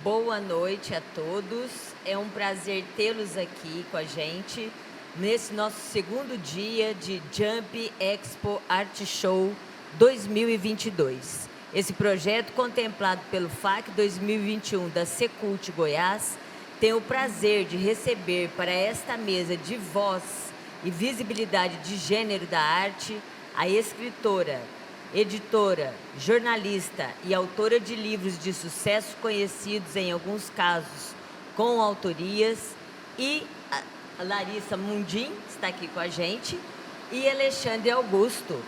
Boa noite a todos. É um prazer tê-los aqui com a gente nesse nosso segundo dia de Jump Expo Art Show 2022. Esse projeto, contemplado pelo FAC 2021 da Secult Goiás, tem o prazer de receber para esta mesa de voz e visibilidade de gênero da arte a escritora, editora, jornalista e autora de livros de sucesso conhecidos em alguns casos com autorias, e a Larissa Mundim está aqui com a gente, e Alexandre Augusto,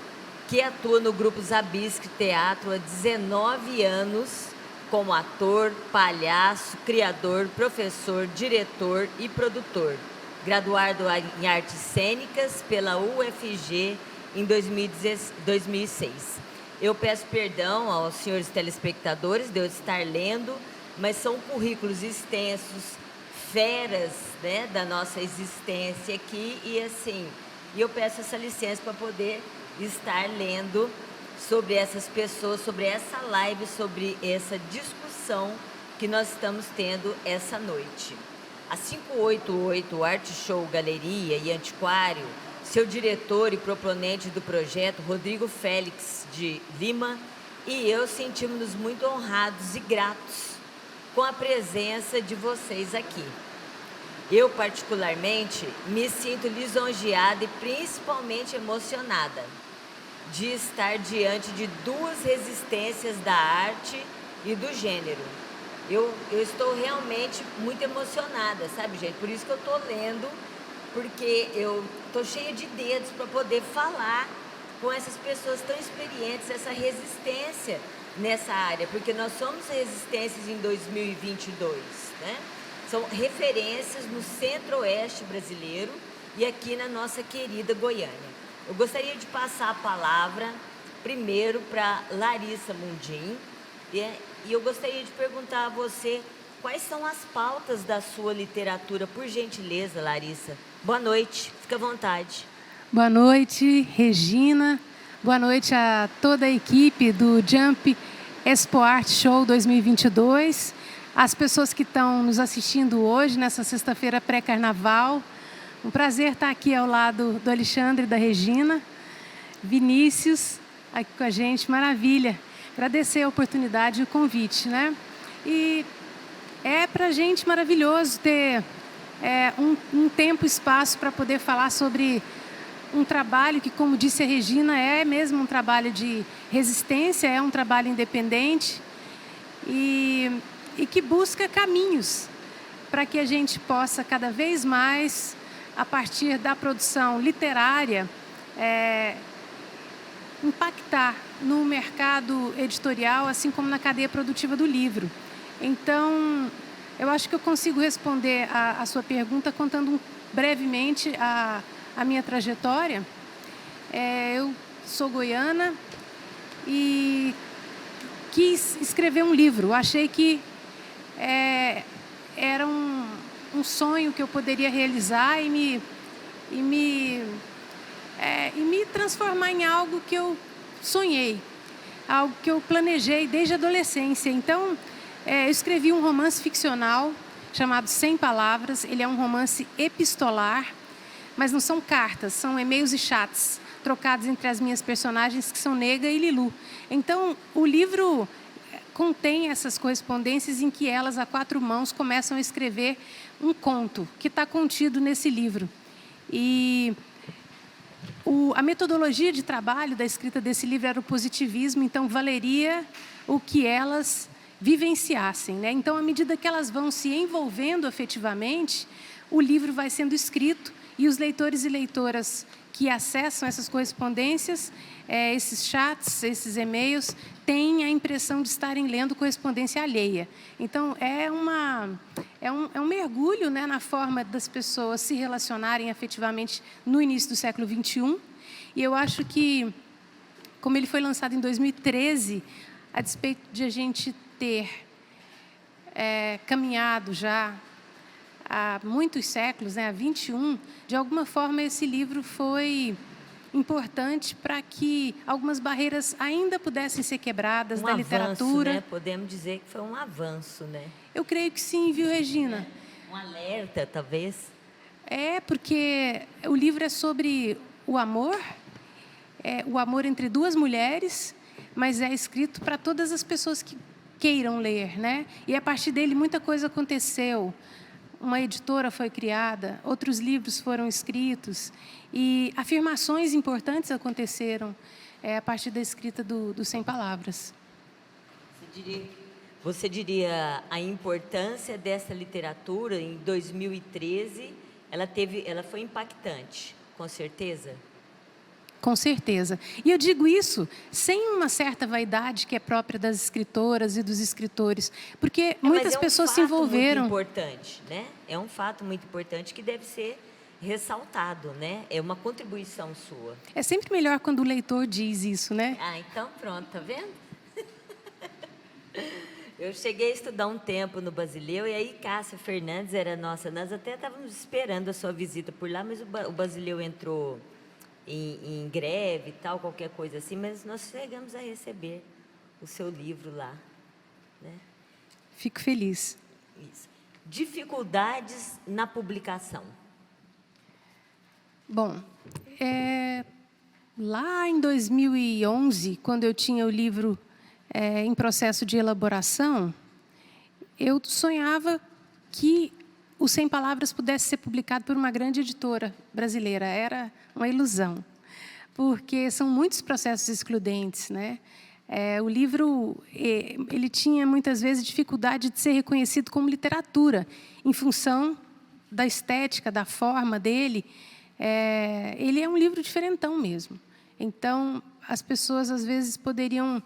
que atua no Grupo Zabisque Teatro há 19 anos como ator, palhaço, criador, professor, diretor e produtor. Graduado em Artes Cênicas pela UFG em 2006. Eu peço perdão aos senhores telespectadores de eu estar lendo, mas são currículos extensos, feras, né, da nossa existência aqui, e assim, eu peço essa licença para poder estar lendo sobre essas pessoas, sobre essa live, sobre essa discussão que nós estamos tendo essa noite. A 588 Art Show Galeria e Antiquário, seu diretor e proponente do projeto, Rodrigo Félix de Lima, e eu sentimos-nos muito honrados e gratos com a presença de vocês aqui. Eu, particularmente, me sinto lisonjeada e principalmente emocionada de estar diante de duas resistências da arte e do gênero. Eu estou realmente muito emocionada, sabe, gente? Por isso que eu estou lendo, porque eu estou cheia de dedos para poder falar com essas pessoas tão experientes, essa resistência nessa área, porque nós somos resistências em 2022, né? São referências no centro-oeste brasileiro e aqui na nossa querida Goiânia. Eu gostaria de passar a palavra primeiro para Larissa Mundim, e eu gostaria de perguntar a você quais são as pautas da sua literatura, por gentileza, Larissa. Boa noite, fica à vontade. Boa noite, Regina. Boa noite a toda a equipe do Jump Expo Art Show 2022. As pessoas que estão nos assistindo hoje, nessa sexta-feira pré-carnaval. Um prazer estar aqui ao lado do Alexandre e da Regina. Vinícius, aqui com a gente, maravilha. Agradecer a oportunidade e o convite, né? E é para a gente maravilhoso ter um tempo e espaço para poder falar sobre um trabalho que, como disse a Regina, é mesmo um trabalho de resistência, é um trabalho independente e que busca caminhos para que a gente possa cada vez mais, a partir da produção literária, impactar no mercado editorial, assim como na cadeia produtiva do livro. Então, eu acho que eu consigo responder a sua pergunta contando brevemente a minha trajetória. Eu sou goiana e quis escrever um livro. Achei que era um sonho que eu poderia realizar e me transformar em algo que eu sonhei, algo que eu planejei desde a adolescência. Então, eu escrevi um romance ficcional chamado 100 Palavras. Ele é um romance epistolar, mas não são cartas, são e-mails e chats trocados entre as minhas personagens, que são Nega e Lilu. Então, o livro contém essas correspondências em que elas, a quatro mãos, começam a escrever um conto que está contido nesse livro. E a metodologia de trabalho da escrita desse livro era o positivismo, então valeria o que elas vivenciassem, né? Então, à medida que elas vão se envolvendo afetivamente, o livro vai sendo escrito e os leitores e leitoras que acessam essas correspondências, esses chats, esses e-mails, têm a impressão de estarem lendo correspondência alheia. Então, é um mergulho, né, na forma das pessoas se relacionarem afetivamente no início do século XXI. E eu acho que, como ele foi lançado em 2013, a despeito de a gente ter caminhado já há muitos séculos, né, há 21, de alguma forma esse livro foi importante para que algumas barreiras ainda pudessem ser quebradas da literatura. Né? Podemos dizer que foi um avanço, né? Eu creio que sim, viu, Regina? Um alerta, talvez. Porque o livro é sobre o amor entre duas mulheres, mas é escrito para todas as pessoas que queiram ler, né? E a partir dele muita coisa aconteceu. Uma editora foi criada, outros livros foram escritos e afirmações importantes aconteceram a partir da escrita do Sem Palavras. Você diria a importância dessa literatura em 2013, ela foi impactante, com certeza? Com certeza. E eu digo isso sem uma certa vaidade que é própria das escritoras e dos escritores, porque muitas pessoas se envolveram. É um fato muito importante, né? É um fato muito importante que deve ser ressaltado, né? É uma contribuição sua. É sempre melhor quando o leitor diz isso, né? Então pronto, tá vendo? Eu cheguei a estudar um tempo no Basileu e aí Cássia Fernandes era nossa. Nós até estávamos esperando a sua visita por lá, mas o Basileu entrou em greve e tal, qualquer coisa assim, mas nós chegamos a receber o seu livro lá, né? Fico feliz. Isso. Dificuldades na publicação. Bom, lá em 2011, quando eu tinha o livro em processo de elaboração, eu sonhava que o Sem Palavras pudesse ser publicado por uma grande editora brasileira. Era uma ilusão, porque são muitos processos excludentes, né? O livro ele tinha muitas vezes dificuldade de ser reconhecido como literatura, em função da estética, da forma dele. Ele é um livro diferentão mesmo. Então, as pessoas às vezes poderiam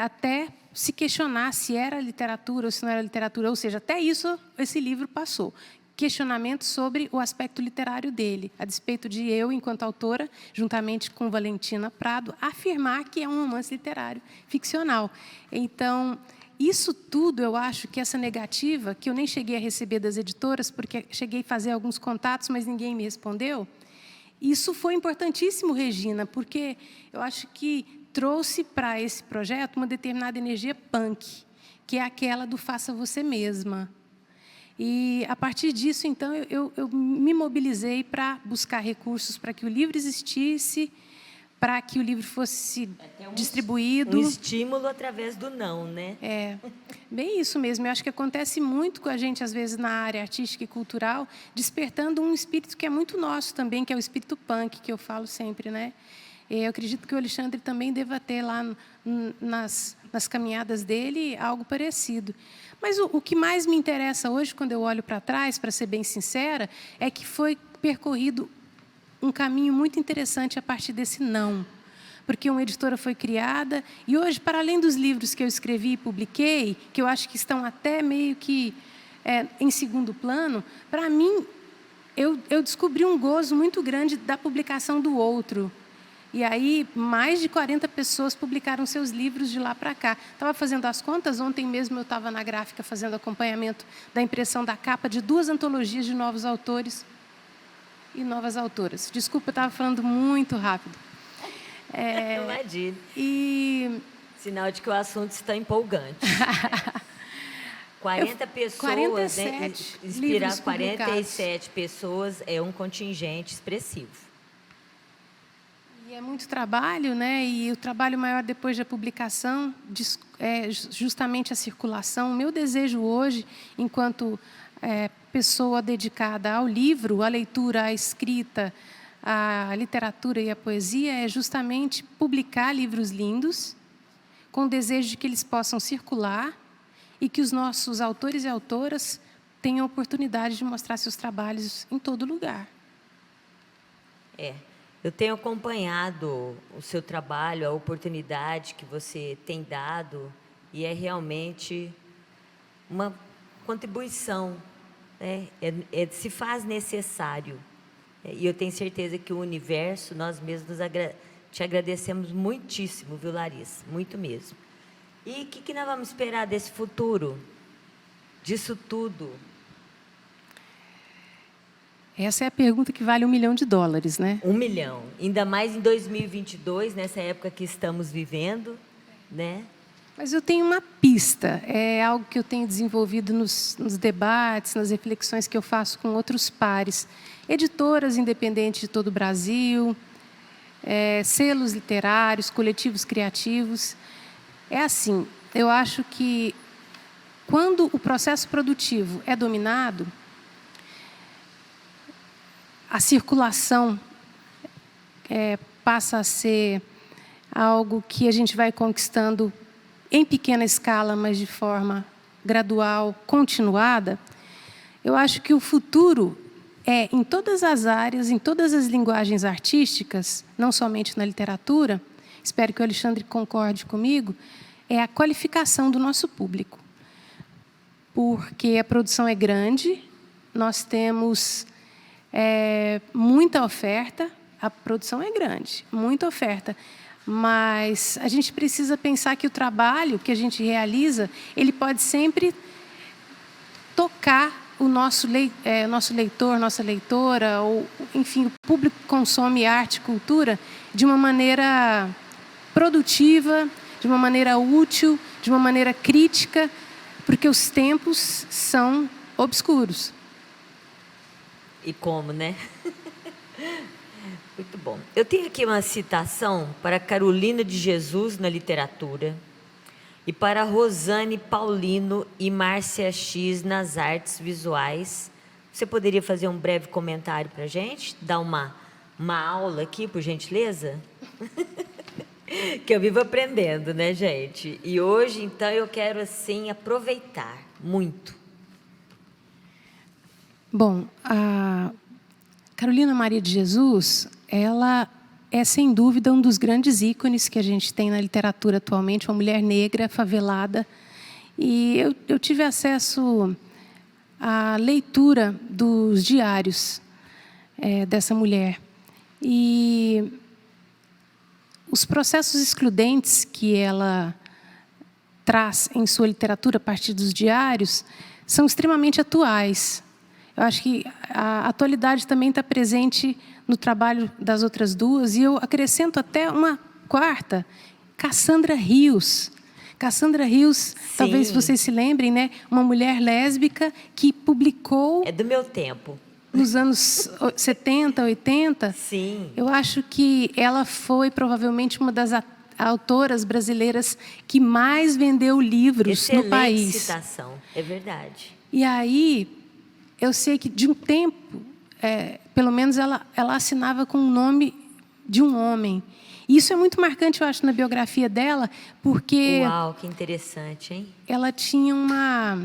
até se questionar se era literatura ou se não era literatura, ou seja, até isso esse livro passou. Questionamentos sobre o aspecto literário dele, a despeito de eu, enquanto autora, juntamente com Valentina Prado, afirmar que é um romance literário ficcional. Então, isso tudo, eu acho que essa negativa, que eu nem cheguei a receber das editoras, porque cheguei a fazer alguns contatos, mas ninguém me respondeu, isso foi importantíssimo, Regina, porque eu acho que trouxe para esse projeto uma determinada energia punk, que é aquela do faça você mesma. E, a partir disso, então, eu me mobilizei para buscar recursos para que o livro existisse, para que o livro fosse distribuído. Um estímulo através do não, né? Bem isso mesmo. Eu acho que acontece muito com a gente, às vezes, na área artística e cultural, despertando um espírito que é muito nosso também, que é o espírito punk, que eu falo sempre, né? Eu acredito que o Alexandre também deva ter lá nas caminhadas dele algo parecido. Mas o que mais me interessa hoje, quando eu olho para trás, para ser bem sincera, é que foi percorrido um caminho muito interessante a partir desse não. Porque uma editora foi criada e hoje, para além dos livros que eu escrevi e publiquei, que eu acho que estão até meio que em segundo plano, para mim, eu descobri um gozo muito grande da publicação do outro. E aí, mais de 40 pessoas publicaram seus livros de lá para cá. Estava fazendo as contas, ontem mesmo eu estava na gráfica fazendo acompanhamento da impressão da capa de 2 antologias de novos autores e novas autoras. Desculpa, eu estava falando muito rápido. Imagina. E... Sinal de que o assunto está empolgante. 40 pessoas, 47 né? Inspirar 47 pessoas é um contingente expressivo. É muito trabalho, né? E o trabalho maior depois da publicação é justamente a circulação. O meu desejo hoje, enquanto pessoa dedicada ao livro, à leitura, à escrita, à literatura e à poesia, é justamente publicar livros lindos, com o desejo de que eles possam circular e que os nossos autores e autoras tenham a oportunidade de mostrar seus trabalhos em todo lugar. Eu tenho acompanhado o seu trabalho, a oportunidade que você tem dado, e é realmente uma contribuição, né? Se faz necessário. E eu tenho certeza que o universo, nós mesmos te agradecemos muitíssimo, viu, Larissa? Muito mesmo. E o que nós vamos esperar desse futuro, disso tudo? Essa é a pergunta que vale $1 milhão, né? 1 milhão. Ainda mais em 2022, nessa época que estamos vivendo, né? Mas eu tenho uma pista. É algo que eu tenho desenvolvido nos debates, nas reflexões que eu faço com outros pares. Editoras independentes de todo o Brasil, selos literários, coletivos criativos. É assim, eu acho que quando o processo produtivo é dominado, a circulação passa a ser algo que a gente vai conquistando em pequena escala, mas de forma gradual, continuada. Eu acho que o futuro em todas as áreas, em todas as linguagens artísticas, não somente na literatura, espero que o Alexandre concorde comigo, é a qualificação do nosso público. Porque a produção é grande, nós temos muita oferta, a produção é grande, muita oferta, mas a gente precisa pensar que o trabalho que a gente realiza, ele pode sempre tocar o nosso leitor, nossa leitora, ou, enfim, o público que consome arte e cultura de uma maneira produtiva, de uma maneira útil, de uma maneira crítica, porque os tempos são obscuros. E como, né? Muito bom. Eu tenho aqui uma citação para Carolina de Jesus na literatura e para Rosane Paulino e Márcia X nas artes visuais. Você poderia fazer um breve comentário para a gente? Dar uma aula aqui, por gentileza? Que eu vivo aprendendo, né, gente? E hoje, então, eu quero, assim, aproveitar muito. Bom, a Carolina Maria de Jesus, ela é, sem dúvida, um dos grandes ícones que a gente tem na literatura atualmente, uma mulher negra, favelada. E eu tive acesso à leitura dos diários dessa mulher. E os processos excludentes que ela traz em sua literatura a partir dos diários são extremamente atuais. Eu acho que a atualidade também está presente no trabalho das outras duas, e eu acrescento até uma quarta, Cassandra Rios. Cassandra Rios, sim, talvez vocês se lembrem, né? Uma mulher lésbica que publicou... É do meu tempo. Nos anos 70, 80. Sim. Eu acho que ela foi provavelmente uma das autoras brasileiras que mais vendeu livros no país. Excelente citação, é verdade. E aí, eu sei que de um tempo, pelo menos ela assinava com o nome de um homem. E isso é muito marcante, eu acho, na biografia dela, porque... Uau, que interessante, hein? Ela tinha uma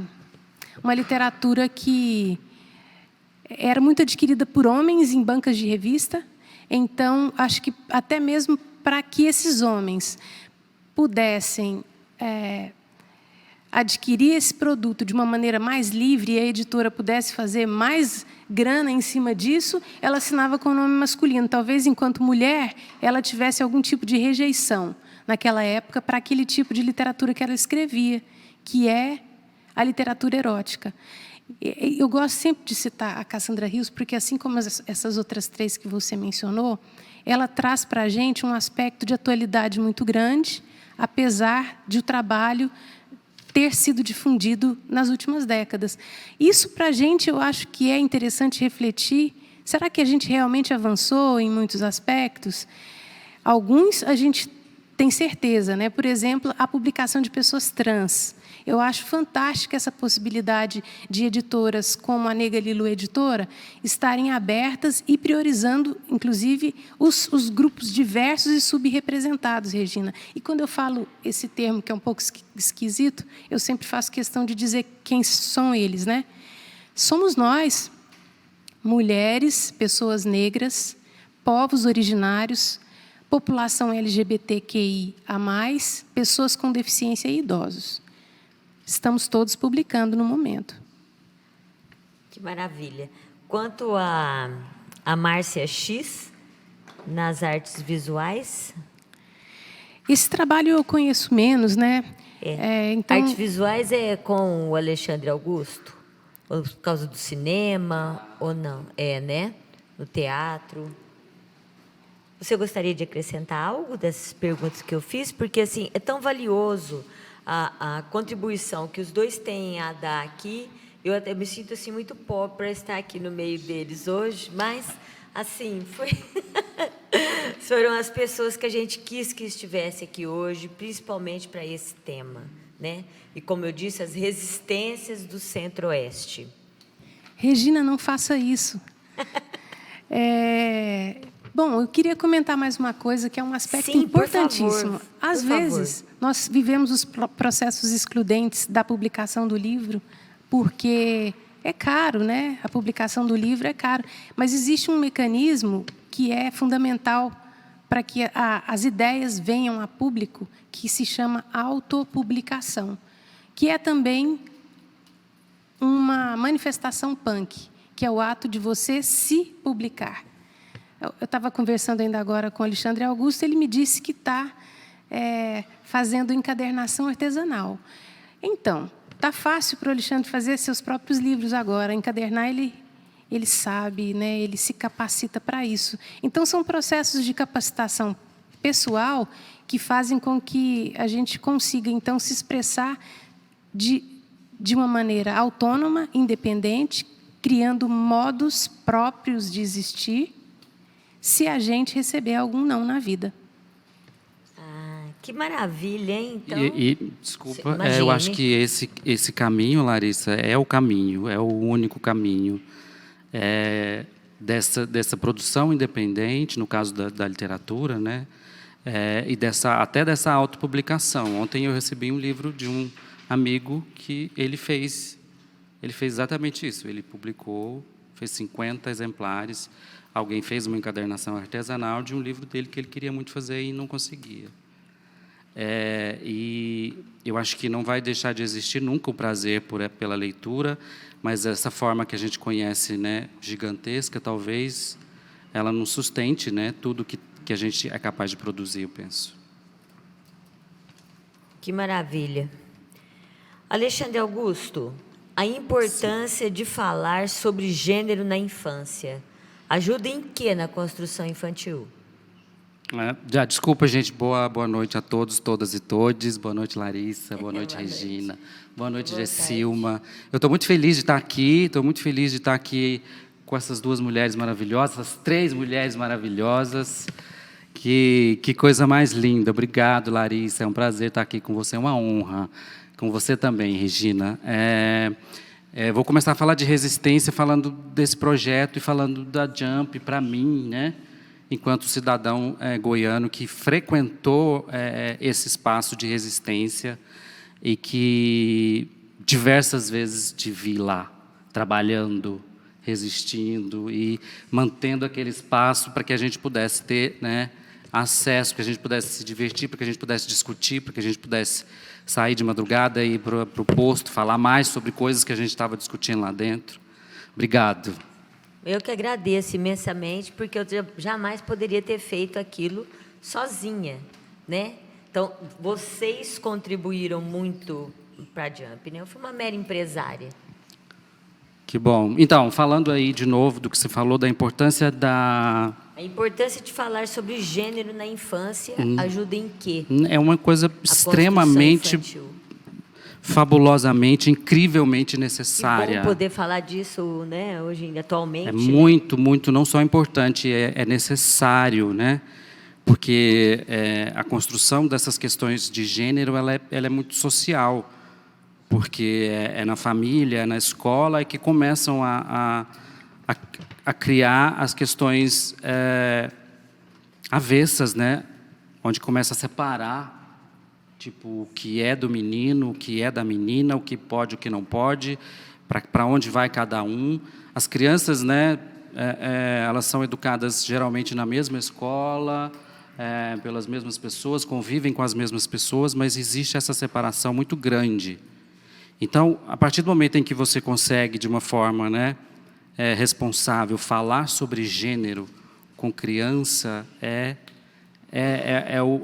literatura que era muito adquirida por homens em bancas de revista. Então, acho que até mesmo para que esses homens pudessem adquirir esse produto de uma maneira mais livre e a editora pudesse fazer mais grana em cima disso, ela assinava com o nome masculino. Talvez, enquanto mulher, ela tivesse algum tipo de rejeição naquela época para aquele tipo de literatura que ela escrevia, que é a literatura erótica. Eu gosto sempre de citar a Cassandra Rios, porque, assim como essas outras três que você mencionou, ela traz para a gente um aspecto de atualidade muito grande, apesar de o trabalho ter sido difundido nas últimas décadas. Isso, para a gente, eu acho que é interessante refletir. Será que a gente realmente avançou em muitos aspectos? Alguns a gente tem certeza, né? Por exemplo, a publicação de pessoas trans. Eu acho fantástica essa possibilidade de editoras como a Nega Lilo Editora estarem abertas e priorizando, inclusive, os grupos diversos e subrepresentados, Regina. E quando eu falo esse termo, que é um pouco esquisito, eu sempre faço questão de dizer quem são eles, né? Somos nós, mulheres, pessoas negras, povos originários, população LGBTQIA+, pessoas com deficiência e idosos. Estamos todos publicando no momento. Que maravilha. Quanto a Márcia X, nas artes visuais? Esse trabalho eu conheço menos, né? Então... Artes visuais é com o Alexandre Augusto? Ou por causa do cinema, ou não? É, né? No teatro. Você gostaria de acrescentar algo dessas perguntas que eu fiz? Porque, assim, é tão valioso a contribuição que os dois têm a dar aqui. Eu até me sinto, assim, muito pobre para estar aqui no meio deles hoje, mas, assim, foram as pessoas que a gente quis que estivesse aqui hoje, principalmente para esse tema, né? E, como eu disse, as resistências do Centro-Oeste. Regina, não faça isso. Bom, eu queria comentar mais uma coisa que é um aspecto Sim, importantíssimo. por favor, Às por vezes, nós vivemos os processos excludentes da publicação do livro, porque é caro, né? A publicação do livro é caro. Mas existe um mecanismo que é fundamental para que as ideias venham a público, que se chama autopublicação, que é também uma manifestação punk, que é o ato de você se publicar. Eu estava conversando ainda agora com o Alexandre Augusto, ele me disse que está fazendo encadernação artesanal. Então, está fácil para o Alexandre fazer seus próprios livros agora. Encadernar, ele sabe, né? Ele se capacita para isso. Então, são processos de capacitação pessoal que fazem com que a gente consiga, então, se expressar de uma maneira autônoma, independente, criando modos próprios de existir, se a gente receber algum não na vida. Ah, que maravilha, hein? Então, Desculpa, eu acho que esse caminho, Larissa, é o caminho, é o único caminho dessa produção independente, no caso da literatura, né? E até dessa autopublicação. Ontem eu recebi um livro de um amigo que ele fez exatamente isso. Ele publicou, fez 50 exemplares. Alguém fez uma encadernação artesanal de um livro dele que ele queria muito fazer e não conseguia. E eu acho que não vai deixar de existir nunca o prazer pela leitura, mas essa forma que a gente conhece, né, gigantesca, talvez ela não sustente, né, tudo que a gente é capaz de produzir, eu penso. Que maravilha. Alexandre Augusto, a importância de falar sobre gênero na infância. Ajuda em quê na construção infantil? Desculpa, gente. Boa noite a todos, todas e todes. Boa noite, Larissa. Boa noite, Regina. Boa noite, Gessilma. Eu estou muito feliz de estar aqui. Estou muito feliz de estar aqui com essas duas mulheres maravilhosas, essas três mulheres maravilhosas. Que coisa mais linda. Obrigado, Larissa. É um prazer estar aqui com você. É uma honra. Com você também, Regina. Vou começar a falar de resistência, falando desse projeto e falando da Jump, para mim, né, enquanto cidadão goiano que frequentou esse espaço de resistência e que diversas vezes te vi lá, trabalhando, resistindo e mantendo aquele espaço para que a gente pudesse ter, né, acesso, para que a gente pudesse se divertir, para que a gente pudesse discutir, para que a gente pudesse sair de madrugada e ir para o posto, falar mais sobre coisas que a gente estava discutindo lá dentro. Obrigado. Eu que agradeço imensamente, porque eu jamais poderia ter feito aquilo sozinha, né? Então, vocês contribuíram muito para a Jump, né? Eu fui uma mera empresária. Que bom. Então, falando aí de novo do que você falou, da importância da... A importância de falar sobre gênero na infância ajuda em quê? É uma coisa extremamente, fabulosamente, incrivelmente necessária. Que bom poder falar disso, né, hoje, atualmente. É muito, muito, não só importante, é necessário, né? Porque a construção dessas questões de gênero ela é muito social, porque é na família, é na escola, que começam a criar as questões avessas, né? Onde começa a separar, tipo, o que é do menino, o que é da menina, o que pode, o que não pode, para onde vai cada um. As crianças, né? Elas são educadas geralmente na mesma escola, pelas mesmas pessoas, convivem com as mesmas pessoas, mas existe essa separação muito grande. Então, a partir do momento em que você consegue, de uma forma, né, responsável, falar sobre gênero com criança,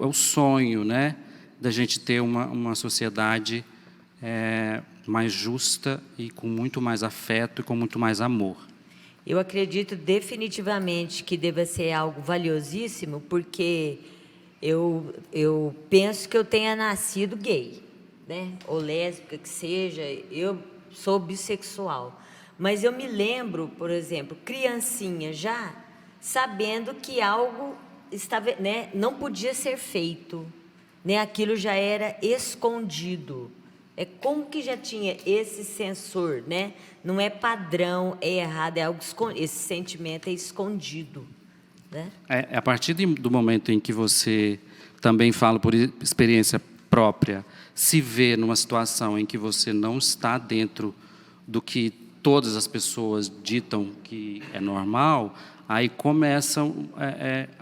o sonho, né, da gente ter uma sociedade mais justa e com muito mais afeto e com muito mais amor. Eu acredito definitivamente que deva ser algo valiosíssimo, porque eu penso que eu tenha nascido gay, né? Ou lésbica, que seja. Eu sou bissexual. Mas eu me lembro, por exemplo, criancinha já, sabendo que algo estava, né, não podia ser feito, né? Aquilo já era escondido. É como que já tinha esse sensor, né? Não é padrão, é errado, é algo escondido. Esse sentimento é escondido, né? A partir do momento em que você, também falo por experiência própria, se vê numa situação em que você não está dentro do que todas as pessoas ditam que é normal, aí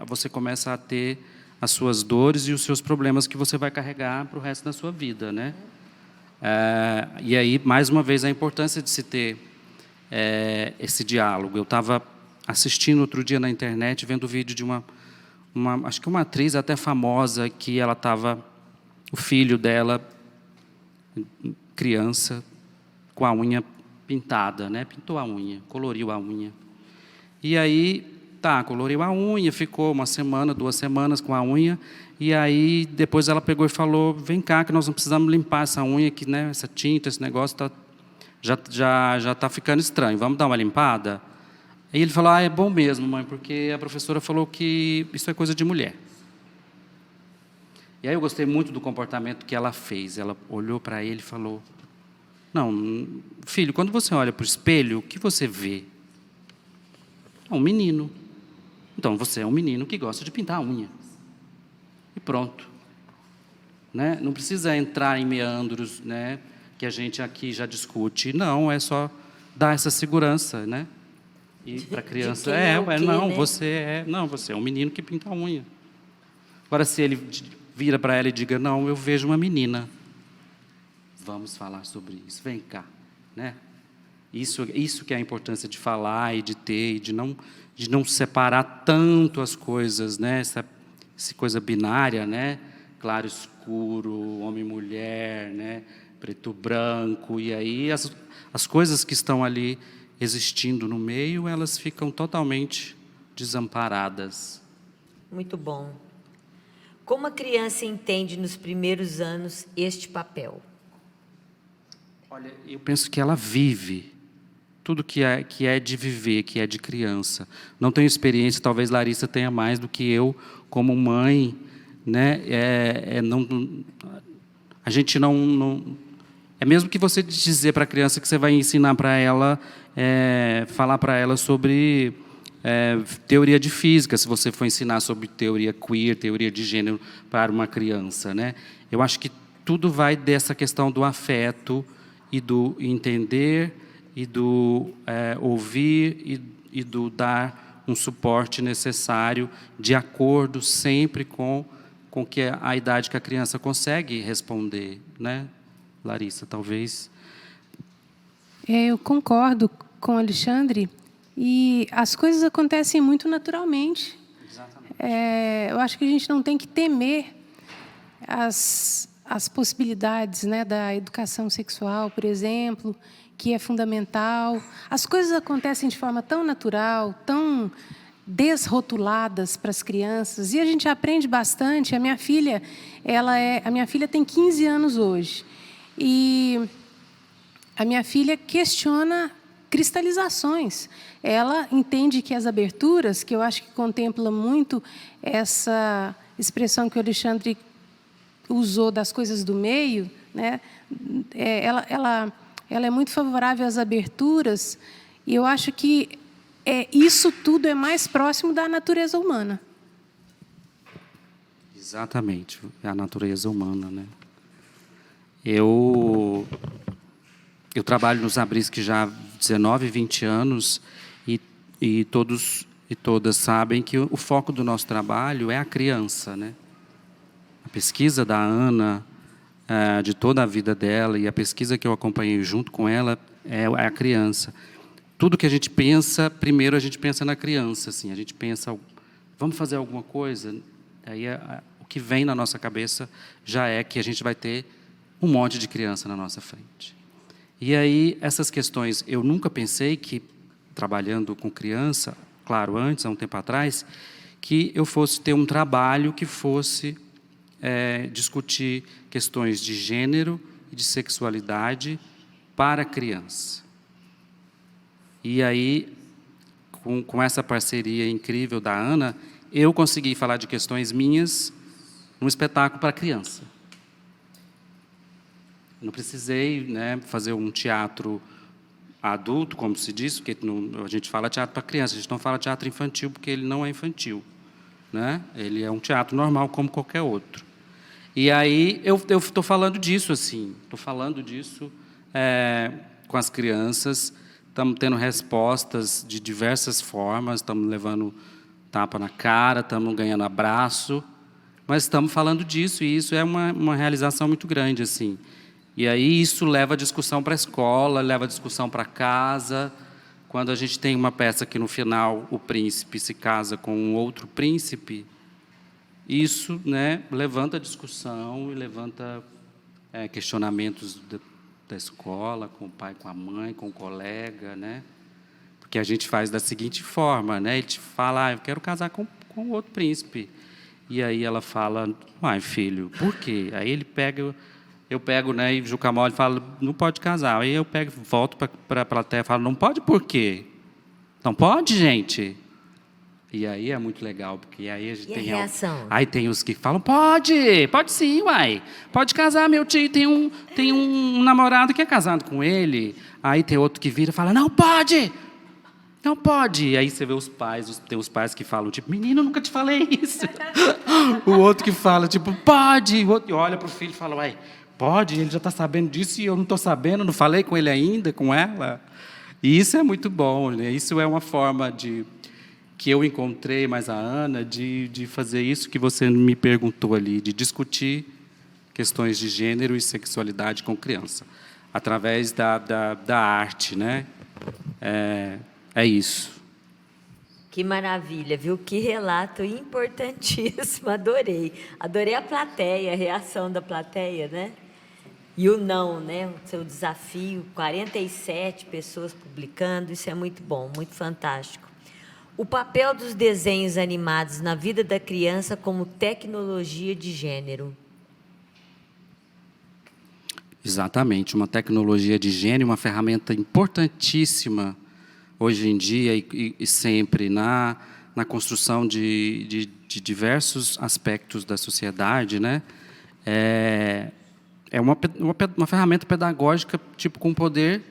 você começa a ter as suas dores e os seus problemas que você vai carregar para o resto da sua vida, né? E aí, mais uma vez, a importância de se ter esse diálogo. Eu estava assistindo outro dia na internet, vendo o vídeo de acho que uma atriz até famosa, que ela estava, o filho dela, criança, com a unha pintada, né? Pintou a unha, coloriu a unha. E aí, coloriu a unha, ficou 1 semana, 2 semanas com a unha. E aí, depois ela pegou e falou, vem cá, que nós não precisamos limpar essa unha, que, né, essa tinta, esse negócio já está ficando estranho, vamos dar uma limpada? E ele falou, é bom mesmo, mãe, porque a professora falou que isso é coisa de mulher. E aí eu gostei muito do comportamento que ela fez. Ela olhou para ele e falou, não, filho, quando você olha para o espelho, o que você vê? Um menino. Então, você é um menino que gosta de pintar a unha. E pronto. Né? Não precisa entrar em meandros, né, que a gente aqui já discute. Não, é só dar essa segurança, né? E para a criança, você é um menino que pinta a unha. Agora, se ele vira para ela e diga, não, eu vejo uma menina. Vamos falar sobre isso, vem cá, né? Isso que é a importância de falar e de ter, e de não separar tanto as coisas, né? Essa coisa binária, né? Claro, escuro, homem e mulher, né? Preto, branco, e aí as coisas que estão ali existindo no meio, elas ficam totalmente desamparadas. Muito bom. Como a criança entende nos primeiros anos este papel? Olha, eu penso que ela vive tudo que é de viver, que é de criança. Não tenho experiência, talvez Larissa tenha mais do que eu, como mãe, né? A gente não é mesmo que você dizer para a criança que você vai ensinar para ela, falar para ela sobre teoria de física, se você for ensinar sobre teoria queer, teoria de gênero para uma criança, né? Eu acho que tudo vai dessa questão do afeto e do entender e do ouvir e do dar um suporte necessário de acordo sempre com que a idade que a criança consegue responder, né? Larissa, talvez. Eu concordo com o Alexandre, e as coisas acontecem muito naturalmente. Exatamente. Eu acho que a gente não tem que temer as possibilidades, né, da educação sexual, por exemplo, que é fundamental. As coisas acontecem de forma tão natural, tão desrotuladas para as crianças, e a gente aprende bastante. A minha filha tem 15 anos hoje, e a minha filha questiona cristalizações. Ela entende que as aberturas, que eu acho que contempla muito essa expressão que o Alexandre usou das coisas do meio, né? Ela é muito favorável às aberturas, e eu acho que isso tudo é mais próximo da natureza humana. Exatamente, é a natureza humana, né? Eu trabalho nos Abrisq já há 19, 20 anos, e todos e todas sabem que o foco do nosso trabalho é a criança, né? A pesquisa da Ana, de toda a vida dela, e a pesquisa que eu acompanhei junto com ela, é a criança. Tudo que a gente pensa, primeiro a gente pensa na criança, assim, a gente pensa, vamos fazer alguma coisa? Aí o que vem na nossa cabeça já é que a gente vai ter um monte de criança na nossa frente. E aí, essas questões, eu nunca pensei que, trabalhando com criança, claro, antes, há um tempo atrás, que eu fosse ter um trabalho que fosse discutir questões de gênero e de sexualidade para criança. E aí, com essa parceria incrível da Ana, eu consegui falar de questões minhas num espetáculo para criança. Não precisei, né, fazer um teatro adulto, como se diz, porque a gente fala teatro para criança, a gente não fala teatro infantil, porque ele não é infantil, né? Ele é um teatro normal, como qualquer outro. E aí eu estou falando disso, assim, estou falando disso com as crianças, estamos tendo respostas de diversas formas, estamos levando tapa na cara, estamos ganhando abraço, mas estamos falando disso, e isso é uma realização muito grande, assim. E aí isso leva a discussão para a escola, leva a discussão para casa. Quando a gente tem uma peça que, no final, o príncipe se casa com um outro príncipe, isso, né, levanta discussão e levanta questionamentos da escola, com o pai, com a mãe, com o colega, né? Porque a gente faz da seguinte forma, né? Ele te fala, eu quero casar com outro príncipe. E aí ela fala, ai, filho, por quê? Aí ele pega... Eu pego, né, e Juca Mole fala, não pode casar. Aí eu pego, volto para a plateia e falo, não pode por quê? Não pode, gente? E aí é muito legal, porque aí a gente tem... a reação? Aí tem os que falam, pode sim, uai. Pode casar, meu tio tem um namorado que é casado com ele. Aí tem outro que vira e fala, não pode! Não pode. E aí você vê os pais, tem os pais que falam, tipo, menino, eu nunca te falei isso. O outro que fala, tipo, pode. O outro olha para o filho e fala, uai, pode, ele já está sabendo disso e eu não estou sabendo, não falei com ele ainda, com ela. E isso é muito bom, né? Isso é uma forma que eu encontrei, mais a Ana, de fazer isso que você me perguntou ali, de discutir questões de gênero e sexualidade com criança, através da arte, né? É isso. Que maravilha, viu? Que relato importantíssimo, adorei. Adorei a plateia, a reação da plateia, né? E o não, né? O seu desafio, 47 pessoas publicando, isso é muito bom, muito fantástico. O papel dos desenhos animados na vida da criança como tecnologia de gênero. Exatamente, uma tecnologia de gênero, uma ferramenta importantíssima hoje em dia e sempre na construção de diversos aspectos da sociedade, né? É uma ferramenta pedagógica tipo com um poder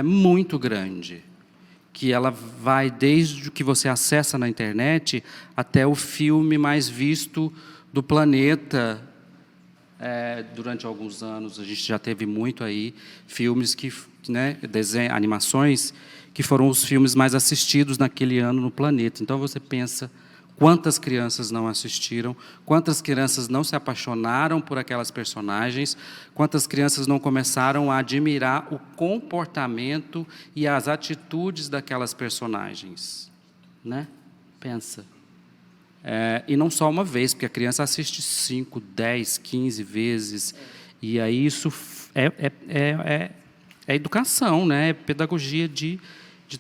muito grande, que ela vai desde o que você acessa na internet até o filme mais visto do planeta. Durante alguns anos a gente já teve muito aí filmes que, né, animações que foram os filmes mais assistidos naquele ano no planeta. Então você pensa quantas crianças não assistiram, quantas crianças não se apaixonaram por aquelas personagens, quantas crianças não começaram a admirar o comportamento e as atitudes daquelas personagens, né? Pensa. E não só uma vez, porque a criança assiste 5, 10, 15 vezes, e aí isso é educação, né? É pedagogia de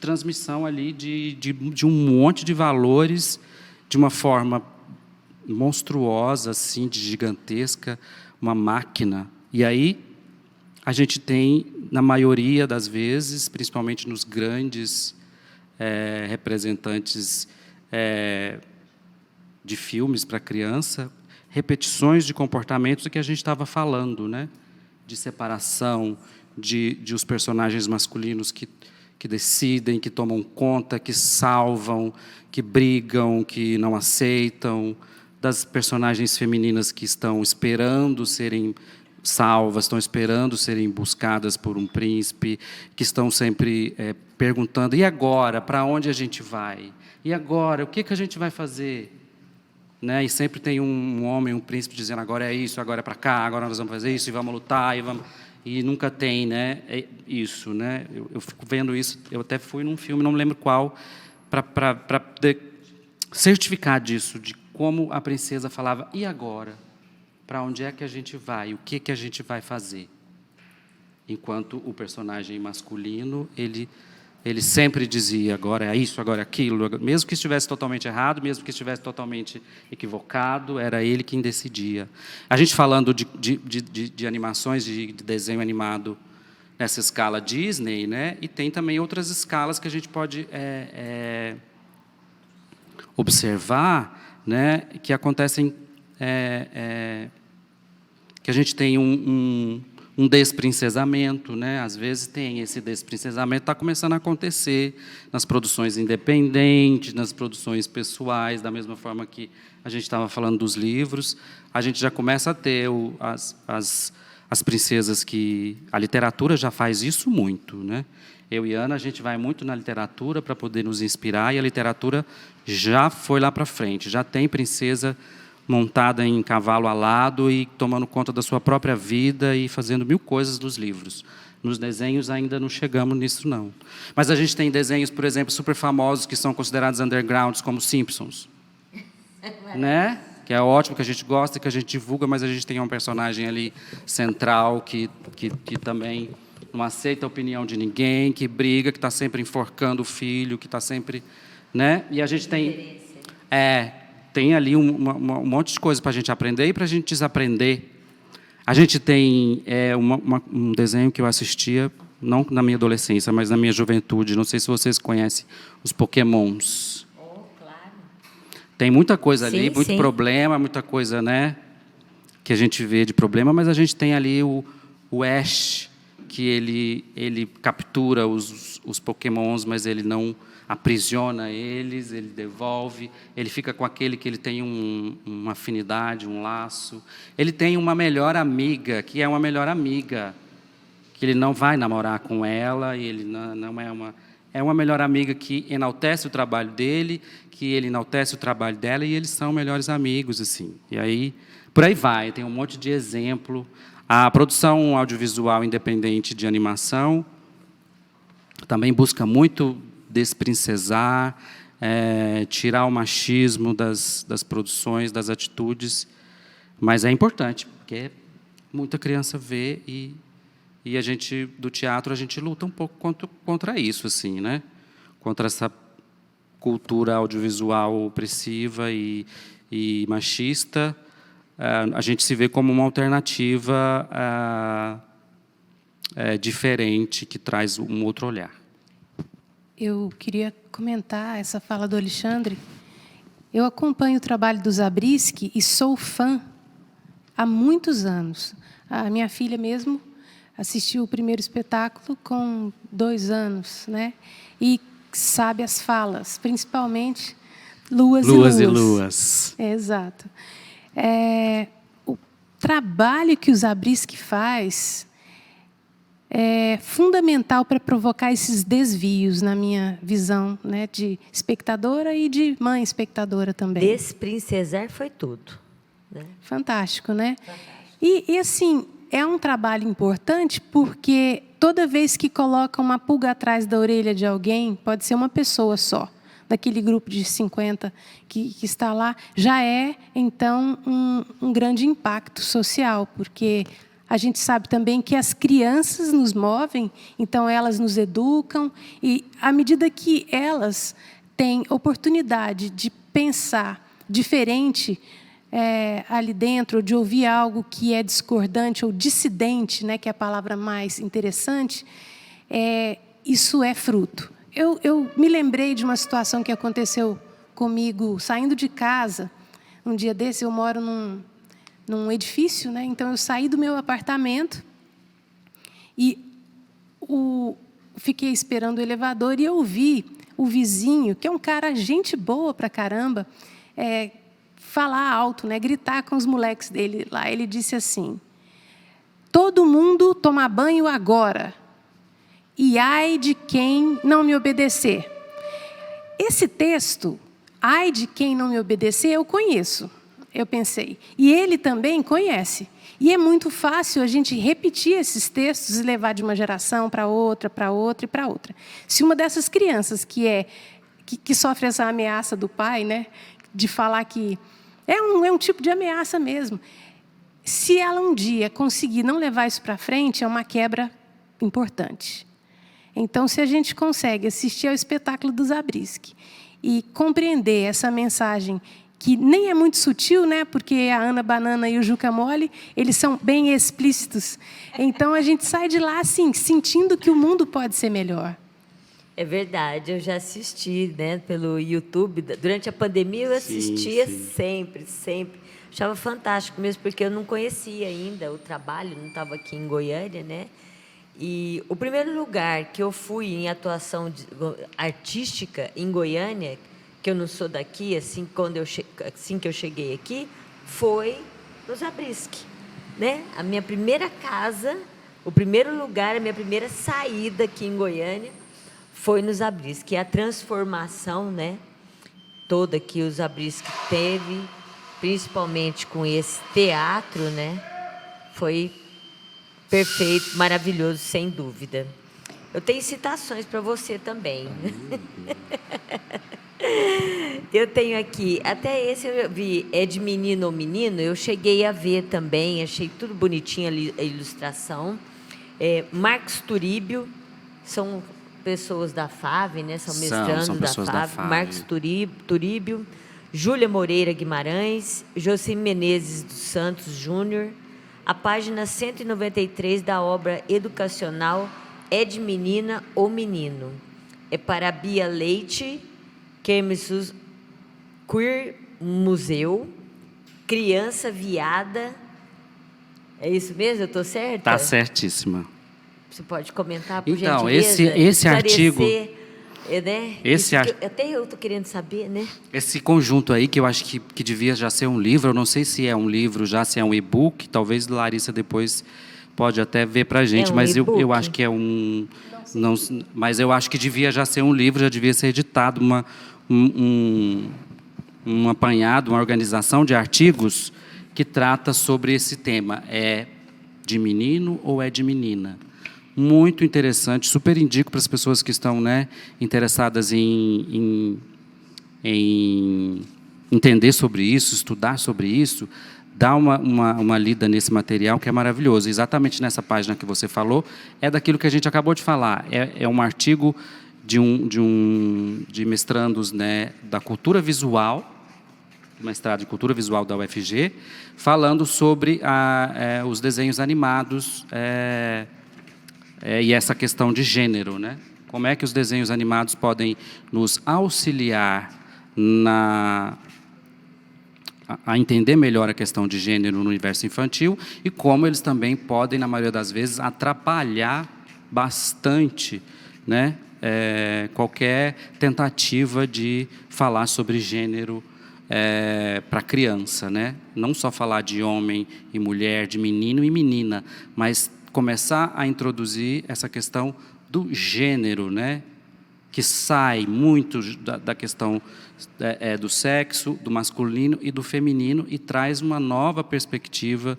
transmissão ali de um monte de valores de uma forma monstruosa, assim, de gigantesca, uma máquina. E aí a gente tem, na maioria das vezes, principalmente nos grandes representantes de filmes para criança, repetições de comportamentos do que a gente estava falando, né? De separação, de os personagens masculinos que decidem, que tomam conta, que salvam, que brigam, que não aceitam, das personagens femininas que estão esperando serem salvas, estão esperando serem buscadas por um príncipe, que estão sempre perguntando, e agora, para onde a gente vai? E agora, o que a gente vai fazer? Né? E sempre tem um homem, um príncipe dizendo, agora é isso, agora é para cá, agora nós vamos fazer isso, e vamos lutar, e nunca tem, né, isso, né? Eu fico vendo isso, eu até fui num filme, não me lembro qual, para certificar disso, de como a princesa falava, e agora? Para onde é que a gente vai? O que a gente vai fazer? enquanto o personagem masculino, ele sempre dizia, agora é isso, agora é aquilo, mesmo que estivesse totalmente errado, mesmo que estivesse totalmente equivocado, era ele quem decidia. A gente falando de animações, de desenho animado nessa escala Disney, né? E tem também outras escalas que a gente pode observar, né? Que acontecem, que a gente tem um desprincesamento, né? Às vezes tem esse desprincesamento, está começando a acontecer nas produções independentes, nas produções pessoais, da mesma forma que a gente estava falando dos livros, a gente já começa a ter as princesas que... A literatura já faz isso muito, né? Eu e Ana, a gente vai muito na literatura para poder nos inspirar, e a literatura já foi lá para frente, já tem princesa montada em cavalo alado e tomando conta da sua própria vida e fazendo 1000 coisas dos livros. Nos desenhos ainda não chegamos nisso, não. Mas a gente tem desenhos, por exemplo, super famosos que são considerados undergrounds, como Simpsons. Né? Que é ótimo, que a gente gosta e que a gente divulga, mas a gente tem um personagem ali central que também não aceita a opinião de ninguém, que briga, que está sempre enforcando o filho, que está sempre... Né? E a gente tem... Tem ali um monte de coisa para a gente aprender e para a gente desaprender. A gente tem um desenho que eu assistia, não na minha adolescência, mas na minha juventude. Não sei se vocês conhecem os Pokémons. Claro. Tem muita coisa ali, Sim, muito sim. problema, muita coisa, né, que a gente vê de problema, mas a gente tem ali o Ash, que ele captura os Pokémons, mas ele não aprisiona eles, ele devolve, ele fica com aquele que ele tem uma afinidade, um laço. Ele tem uma melhor amiga, que é uma melhor amiga, que ele não vai namorar com ela, e ele não é uma... É uma melhor amiga que enaltece o trabalho dele, que ele enaltece o trabalho dela, e eles são melhores amigos, assim. E aí, por aí vai, tem um monte de exemplo. A produção audiovisual independente de animação também busca muito desprincesar, tirar o machismo das produções, das atitudes, mas é importante, porque muita criança vê e a gente, do teatro, a gente luta um pouco contra isso, assim, né? Contra essa cultura audiovisual opressiva e machista. A gente se vê como uma alternativa diferente, que traz um outro olhar. Eu queria comentar essa fala do Alexandre. Eu acompanho o trabalho do Zabriskie e sou fã há muitos anos. A minha filha mesmo assistiu o primeiro espetáculo com 2 anos, né? E sabe as falas, principalmente Luas e Luas. Exato. O trabalho que o Zabriskie faz é fundamental para provocar esses desvios, na minha visão, né, de espectadora e de mãe espectadora também. Desprincesar foi tudo. Né? Fantástico, né? E, assim, é um trabalho importante porque toda vez que coloca uma pulga atrás da orelha de alguém, pode ser uma pessoa só, daquele grupo de 50 que está lá, já é, então, um grande impacto social, porque a gente sabe também que as crianças nos movem, então elas nos educam, e à medida que elas têm oportunidade de pensar diferente ali dentro, de ouvir algo que é discordante ou dissidente, né, que é a palavra mais interessante, isso é fruto. Eu me lembrei de uma situação que aconteceu comigo saindo de casa. Um dia desse, eu moro num edifício, né? Então eu saí do meu apartamento e fiquei esperando o elevador e eu vi o vizinho, que é um cara gente boa pra caramba, falar alto, né? Gritar com os moleques dele lá. Ele disse assim: todo mundo toma banho agora, e ai de quem não me obedecer. Esse texto, ai de quem não me obedecer, eu conheço. Eu pensei. E ele também conhece. E é muito fácil a gente repetir esses textos e levar de uma geração para outra, para outra e para outra. Se uma dessas crianças que sofre essa ameaça do pai, né, de falar que é um tipo de ameaça mesmo, se ela um dia conseguir não levar isso para frente, é uma quebra importante. Então, se a gente consegue assistir ao espetáculo do Zabriskie e compreender essa mensagem, que nem é muito sutil, né? Porque a Ana Banana e o Juca Mole, eles são bem explícitos. Então, a gente sai de lá, assim, sentindo que o mundo pode ser melhor. É verdade, eu já assisti, né, pelo YouTube. Durante a pandemia eu assistia sempre. Achava fantástico mesmo, porque eu não conhecia ainda o trabalho, não estava aqui em Goiânia, né? E o primeiro lugar que eu fui em atuação artística em Goiânia, que eu não sou daqui, assim que eu cheguei aqui, foi no Zabriskie, né? A minha primeira casa, o primeiro lugar, a minha primeira saída aqui em Goiânia foi no Zabriskie. A transformação, né, toda que o Zabriskie teve, principalmente com esse teatro, né, foi perfeito, maravilhoso, sem dúvida. Eu tenho citações para você também. Eu tenho aqui, até esse eu vi, é de menino ou menino, eu cheguei a ver também, achei tudo bonitinho a ilustração. Marcos Turíbio, são pessoas da FAV, né? São mestrandos da FAV. Marcos Turíbio, Júlia Moreira Guimarães, Josim Menezes dos Santos Júnior, a página 193 da obra educacional É de Menina ou Menino. É para Bia Leite, Queer Museu, Criança Viada. É isso mesmo? Eu estou certa? Está certíssima. Você pode comentar, por então, gentileza? Esse artigo... Né? Até eu estou querendo saber, né? Esse conjunto aí, que eu acho que devia já ser um livro, eu não sei se é um livro já, se é um e-book, talvez Larissa depois pode até ver para a gente, mas eu acho que é um... Não, mas eu acho que devia já ser um livro, já devia ser editado um apanhado, uma organização de artigos que trata sobre esse tema. É de menino ou é de menina? Muito interessante, super indico para as pessoas que estão, né, interessadas em entender sobre isso, estudar sobre isso, dá uma lida nesse material que é maravilhoso. Exatamente nessa página que você falou, é daquilo que a gente acabou de falar. É um artigo de mestrandos, né, da cultura visual, mestrado de cultura visual da UFG, falando sobre os desenhos animados e essa questão de gênero, né? Como é que os desenhos animados podem nos auxiliar a entender melhor a questão de gênero no universo infantil e como eles também podem, na maioria das vezes, atrapalhar bastante, né, qualquer tentativa de falar sobre gênero para criança, né? Não só falar de homem e mulher, de menino e menina, mas começar a introduzir essa questão do gênero, né? Que sai muito da questão do sexo, do masculino e do feminino e traz uma nova perspectiva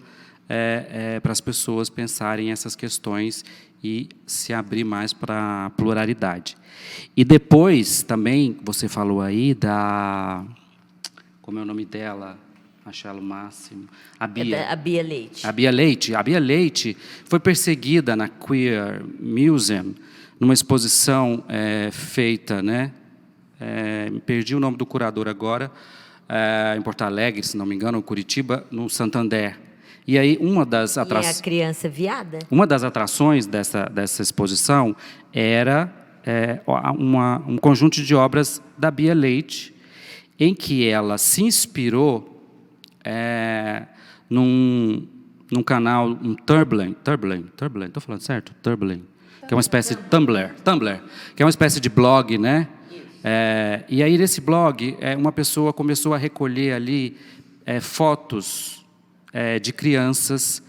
para as pessoas pensarem essas questões e se abrir mais para a pluralidade. E depois, também, você falou aí como é o nome dela? Achá-lo máximo. A Bia Leite. A Bia Leite. A Bia Leite foi perseguida na Queer Museum, numa exposição feita, né? Perdi o nome do curador agora, em Porto Alegre, se não me engano, ou Curitiba, no Santander. E aí uma das atrações. E a criança viada? Uma das atrações dessa exposição era um conjunto de obras da Bia Leite, em que ela se inspirou num canal, Tumblr, estou falando certo? Tumblr, que é uma espécie de Tumblr, que é uma espécie de blog, né? E aí nesse blog, uma pessoa começou a recolher ali fotos de crianças.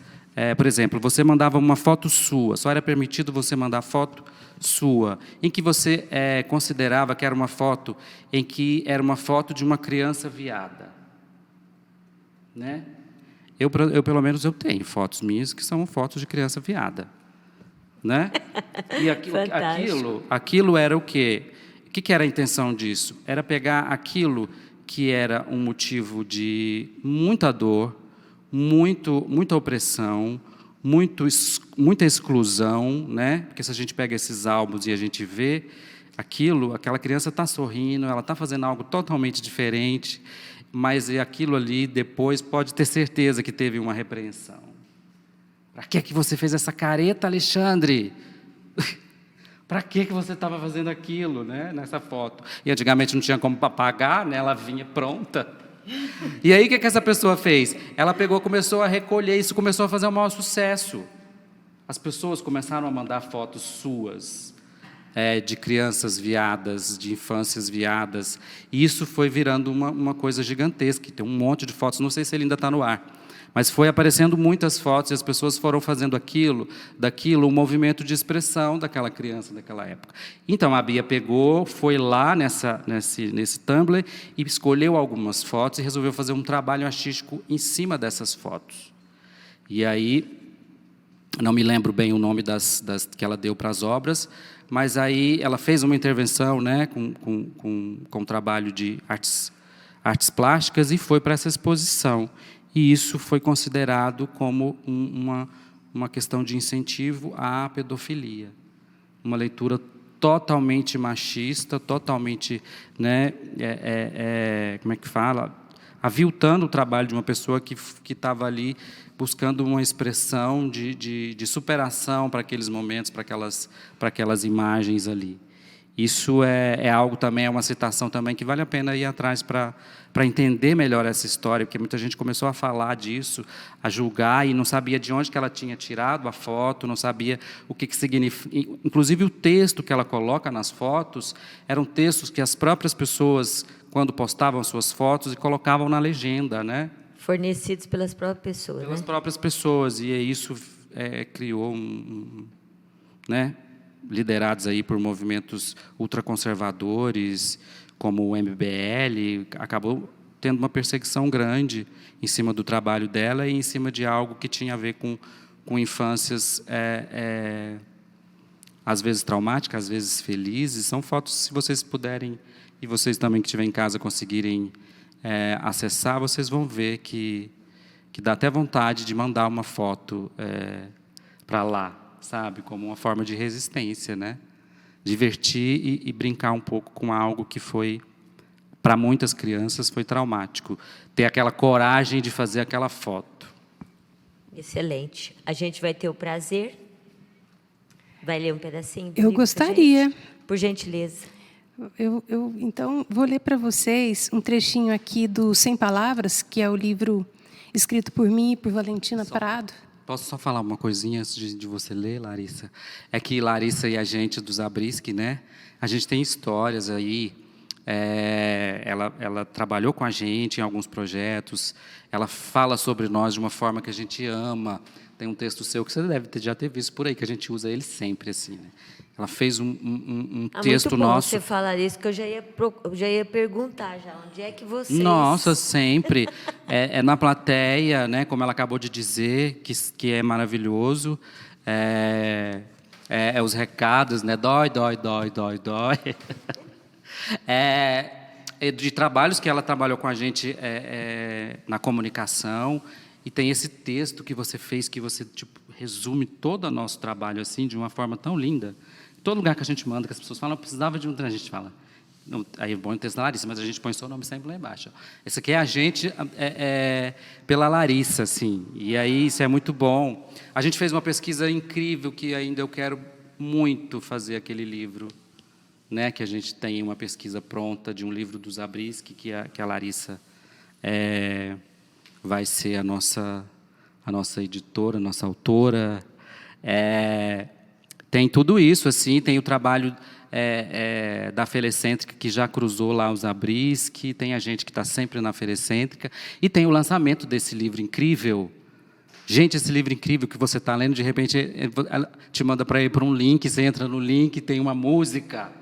Por exemplo, você mandava uma foto sua, só era permitido você mandar foto sua, em que você considerava que era uma foto de uma criança viada, né? Eu pelo menos eu tenho fotos minhas que são fotos de criança viada, né? E aquilo era o quê? O que era a intenção disso? Era pegar aquilo que era um motivo de muita dor, muita opressão, muita exclusão, né? Porque se a gente pega esses álbuns e a gente vê aquilo, aquela criança está sorrindo, ela está fazendo algo totalmente diferente, mas aquilo ali depois pode ter certeza que teve uma repreensão. Para que você fez essa careta, Alexandre? Para que você estava fazendo aquilo, né, nessa foto? E antigamente não tinha como pagar, né, ela vinha pronta. E aí o que essa pessoa fez? Ela pegou, começou a recolher, isso começou a fazer um maior sucesso. As pessoas começaram a mandar fotos suas, de crianças viadas, de infâncias viadas. E isso foi virando uma coisa gigantesca. Tem um monte de fotos, não sei se ele ainda está no ar. Mas foi aparecendo muitas fotos e as pessoas foram fazendo daquilo um movimento de expressão daquela criança daquela época. Então a Bia pegou, foi lá nesse Tumblr e escolheu algumas fotos e resolveu fazer um trabalho artístico em cima dessas fotos. E aí, não me lembro bem o nome das que ela deu para as obras, mas aí ela fez uma intervenção, né, com trabalho de artes plásticas e foi para essa exposição. E isso foi considerado como uma questão de incentivo à pedofilia. Uma leitura totalmente machista, totalmente, né, como é que fala? Aviltando o trabalho de uma pessoa que estava ali buscando uma expressão de superação para aqueles momentos, para aquelas imagens ali. Isso é algo também, é uma citação também que vale a pena ir atrás para entender melhor essa história, porque muita gente começou a falar disso, a julgar, e não sabia de onde que ela tinha tirado a foto, não sabia o que significa. Inclusive, o texto que ela coloca nas fotos eram textos que as próprias pessoas, quando postavam suas fotos, e colocavam na legenda, né? Fornecidos pelas próprias pessoas. Pelas próprias pessoas, e isso criou né? Liderados aí por movimentos ultraconservadores, como o MBL, acabou tendo uma perseguição grande em cima do trabalho dela e em cima de algo que tinha a ver com infâncias, às vezes traumáticas, às vezes felizes. São fotos, se vocês puderem, e vocês também que estiverem em casa conseguirem acessar, vocês vão ver que dá até vontade de mandar uma foto para lá, sabe, como uma forma de resistência, né? Divertir e brincar um pouco com algo que foi, para muitas crianças, foi traumático. Ter aquela coragem de fazer aquela foto. Excelente. A gente vai ter o prazer. Vai ler um pedacinho? Eu gostaria. Por gentileza. Eu então vou ler para vocês um trechinho aqui do 100 Palavras, que é o livro escrito por mim e por Valentina Prado. Posso só falar uma coisinha antes de você ler, Larissa? É que Larissa e a gente do Zabriskie, né? A gente tem histórias aí. Ela trabalhou com a gente em alguns projetos. Ela fala sobre nós de uma forma que a gente ama. Tem um texto seu que você deve já ter visto por aí, que a gente usa ele sempre, assim, né? Ela fez um texto muito bom nosso. Você falar isso, que eu já ia perguntar já, onde é que vocês... Nossa, sempre. Na plateia, né, como ela acabou de dizer, que é maravilhoso. Os recados, né? Dói, dói, dói, dói, dói. De trabalhos que ela trabalhou com a gente na comunicação. E tem esse texto que você fez, que você resume todo o nosso trabalho assim, de uma forma tão linda. Todo lugar que a gente manda, que as pessoas falam, eu precisava de um... A gente fala... Aí é bom o texto da Larissa, mas a gente põe seu nome sempre lá embaixo. Esse aqui é a gente pela Larissa, assim. E aí isso é muito bom. A gente fez uma pesquisa incrível, que ainda eu quero muito fazer aquele livro, né? Que a gente tem uma pesquisa pronta de um livro do Zabriskie, que a Larissa vai ser a nossa editora, a nossa autora. Tem tudo isso, assim, tem o trabalho da Felecêntrica, que já cruzou lá os Zabriskie, tem a gente que está sempre na Felecêntrica, e tem o lançamento desse livro incrível. Gente, esse livro incrível que você está lendo, de repente, ela te manda para ir para um link, você entra no link, tem uma música,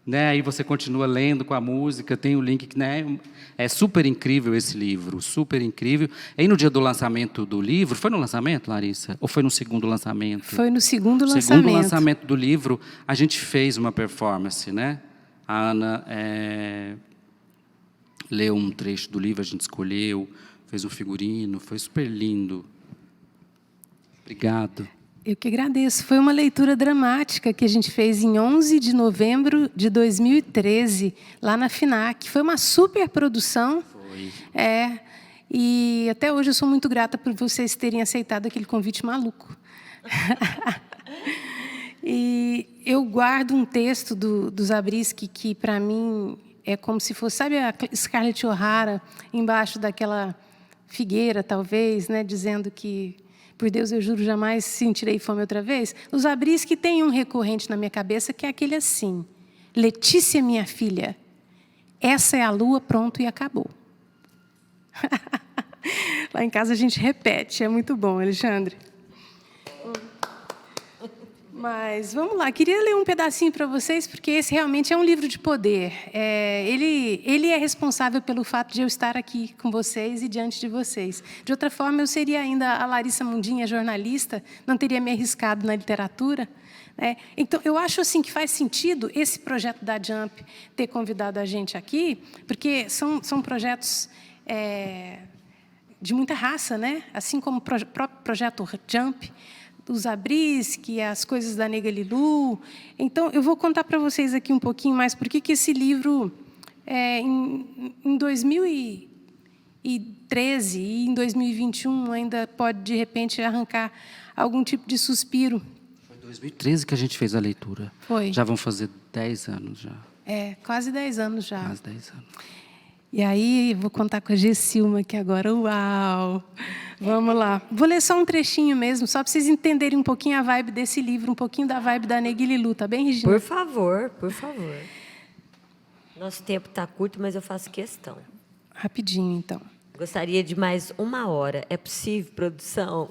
né? Aí você continua lendo com a música, tem o link, né? É super incrível esse livro, super incrível. Aí no dia do lançamento do livro, foi no lançamento, Larissa? Ou foi no segundo lançamento? Foi no segundo lançamento. No segundo lançamento do livro, a gente fez uma performance, né? A Ana leu um trecho do livro, a gente escolheu, fez um figurino, foi super lindo. Obrigado. Eu que agradeço. Foi uma leitura dramática que a gente fez em 11 de novembro de 2013, lá na FINAC. Foi uma super produção. Foi. E até hoje eu sou muito grata por vocês terem aceitado aquele convite maluco. E eu guardo um texto do Zabriskie que, para mim, é como se fosse... Sabe a Scarlett O'Hara, embaixo daquela figueira, talvez, né, dizendo que, por Deus, eu juro, jamais sentirei fome outra vez? O Zabriskie tem um recorrente na minha cabeça, que é aquele assim: Letícia, minha filha, essa é a lua, pronto, e acabou. Lá em casa a gente repete, é muito bom, Alexandre. Mas vamos lá, queria ler um pedacinho para vocês, porque esse realmente é um livro de poder. Ele é responsável pelo fato de eu estar aqui com vocês e diante de vocês. De outra forma, eu seria ainda a Larissa Mundinha, jornalista, não teria me arriscado na literatura. Então, eu acho assim, que faz sentido esse projeto da Jump ter convidado a gente aqui, porque são projetos de muita raça, né? Assim como o próprio projeto Jump, do Zabriskie, as coisas da Nega Lilu. Então, eu vou contar para vocês aqui um pouquinho mais por que esse livro, em 2013 e em 2021, ainda pode, de repente, arrancar algum tipo de suspiro. Foi em 2013 que a gente fez a leitura. Foi. Já vão fazer 10 anos já. Quase 10 anos já. Quase 10 anos. E aí, vou contar com a Gessilma aqui agora. Uau! Vamos lá. Vou ler só um trechinho mesmo, só para vocês entenderem um pouquinho a vibe desse livro, um pouquinho da vibe da Nega Lilu, tá bem, Regina? Por favor, por favor. Nosso tempo está curto, mas eu faço questão. Rapidinho, então. Gostaria de mais 1 hora. É possível, produção?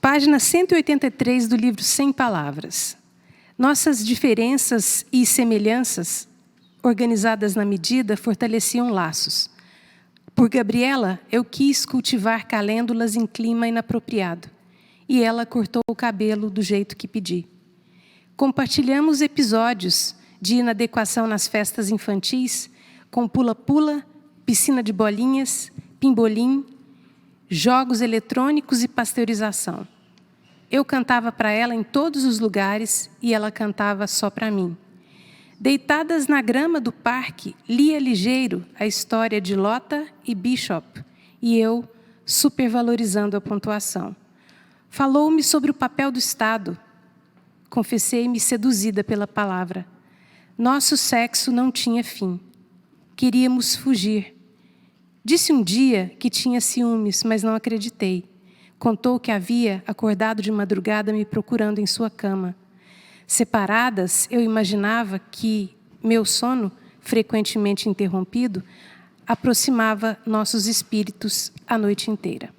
Página 183 do livro Sem Palavras. Nossas diferenças e semelhanças, organizadas na medida, fortaleciam laços. Por Gabriela, eu quis cultivar calêndulas em clima inapropriado, e ela cortou o cabelo do jeito que pedi. Compartilhamos episódios de inadequação nas festas infantis, com pula-pula, piscina de bolinhas, pimbolim, jogos eletrônicos e pasteurização. Eu cantava para ela em todos os lugares e ela cantava só para mim. Deitadas na grama do parque, lia ligeiro a história de Lota e Bishop, e eu, supervalorizando a pontuação. Falou-me sobre o papel do Estado. Confessei-me seduzida pela palavra. Nosso sexo não tinha fim. Queríamos fugir. Disse um dia que tinha ciúmes, mas não acreditei. Contou que havia acordado de madrugada me procurando em sua cama. Separadas, eu imaginava que meu sono, frequentemente interrompido, aproximava nossos espíritos a noite inteira.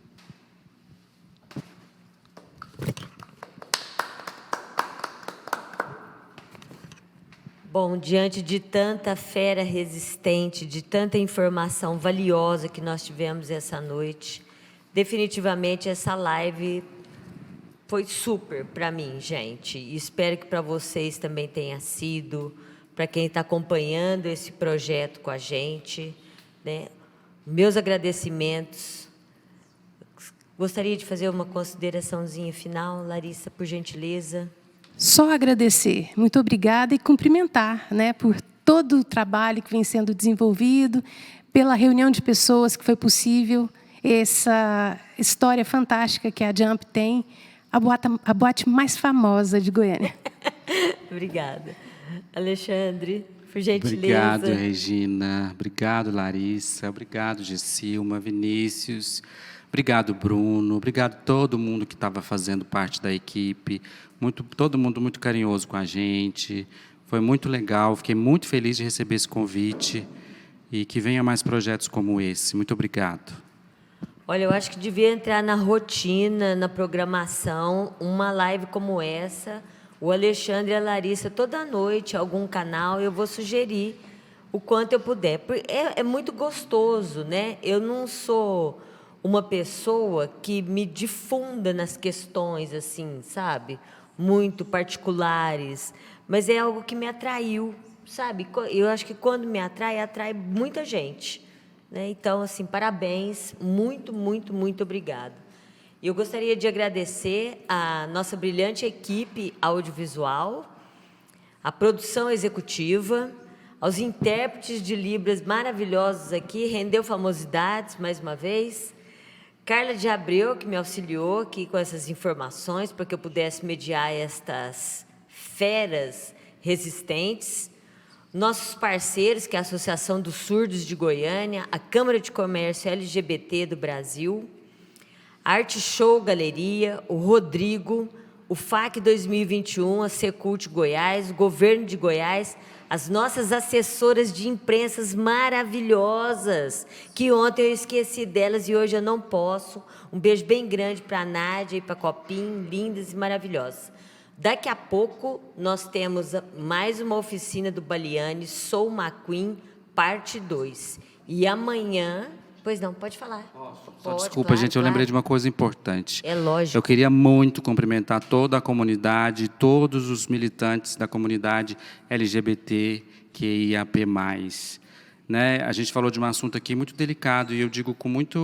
Bom, diante de tanta fera resistente, de tanta informação valiosa que nós tivemos essa noite, definitivamente essa live foi super para mim, gente. E espero que para vocês também tenha sido, para quem está acompanhando esse projeto com a gente, né? Meus agradecimentos. Gostaria de fazer uma consideraçãozinha final, Larissa, por gentileza. Só agradecer. Muito obrigada e cumprimentar, né, por todo o trabalho que vem sendo desenvolvido, pela reunião de pessoas que foi possível, essa história fantástica que a Jump tem, a boate mais famosa de Goiânia. Obrigada. Alexandre, por gentileza. Obrigado, Regina. Obrigado, Larissa. Obrigado, Gessilma, Vinícius. Obrigado, Bruno. Obrigado a todo mundo que estava fazendo parte da equipe. Todo mundo muito carinhoso com a gente. Foi muito legal. Fiquei muito feliz de receber esse convite. E que venha mais projetos como esse. Muito obrigado. Olha, eu acho que devia entrar na rotina, na programação, uma live como essa. O Alexandre e a Larissa, toda noite, algum canal, eu vou sugerir o quanto eu puder. É muito gostoso, né? Eu não sou uma pessoa que me difunda nas questões, assim, sabe? Muito particulares. Mas é algo que me atraiu, sabe? Eu acho que quando me atrai muita gente. né? Então, assim, parabéns, muito, muito, muito obrigado. E eu gostaria de agradecer a nossa brilhante equipe audiovisual, a produção executiva, aos intérpretes de Libras maravilhosos aqui, rendeu famosidades mais uma vez, Carla de Abreu, que me auxiliou aqui com essas informações, para que eu pudesse mediar estas feras resistentes, nossos parceiros, que é a Associação dos Surdos de Goiânia, a Câmara de Comércio LGBT do Brasil, a Arte Show Galeria, o Rodrigo, o FAC 2021, a Secult Goiás, o Governo de Goiás, as nossas assessoras de imprensas maravilhosas, que ontem eu esqueci delas e hoje eu não posso. Um beijo bem grande para a Nádia e para a Copim, lindas e maravilhosas. Daqui a pouco nós temos mais uma oficina do Baliani, Sou McQueen, parte 2. E amanhã... Pois não, pode falar. Só desculpa, claro, gente, eu lembrei de uma coisa importante. É lógico. Eu queria muito cumprimentar toda a comunidade, todos os militantes da comunidade LGBTQIAP+. Né? A gente falou de um assunto aqui muito delicado, e eu digo com muita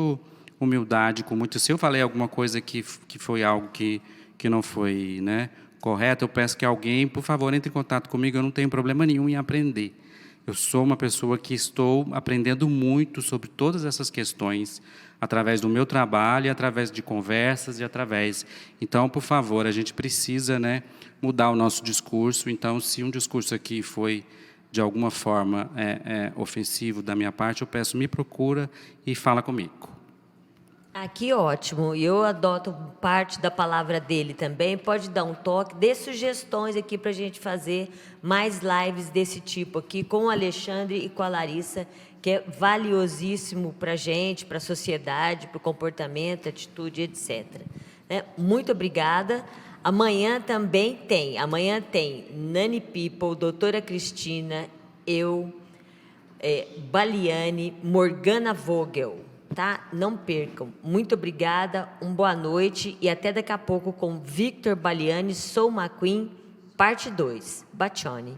humildade, se eu falei alguma coisa que foi algo que não foi, né, correto, eu peço que alguém, por favor, entre em contato comigo, eu não tenho problema nenhum em aprender. Eu sou uma pessoa que estou aprendendo muito sobre todas essas questões através do meu trabalho, e através de conversas e através. Então, por favor, a gente precisa, né, mudar o nosso discurso. Então, se um discurso aqui foi de alguma forma ofensivo da minha parte, eu peço, me procura e fala comigo. Aqui, ótimo. E eu adoto parte da palavra dele também. Pode dar um toque, dê sugestões aqui para a gente fazer mais lives desse tipo aqui com o Alexandre e com a Larissa, que é valiosíssimo para a gente, para a sociedade, para o comportamento, atitude, etc. Muito obrigada. Amanhã também tem. Amanhã tem Nani People, Doutora Cristina, eu, Baliani, Morgana Vogel. Tá? Não percam. Muito obrigada, boa noite e até daqui a pouco com Victor Baliani, Sou McQueen, parte 2. Baccioni.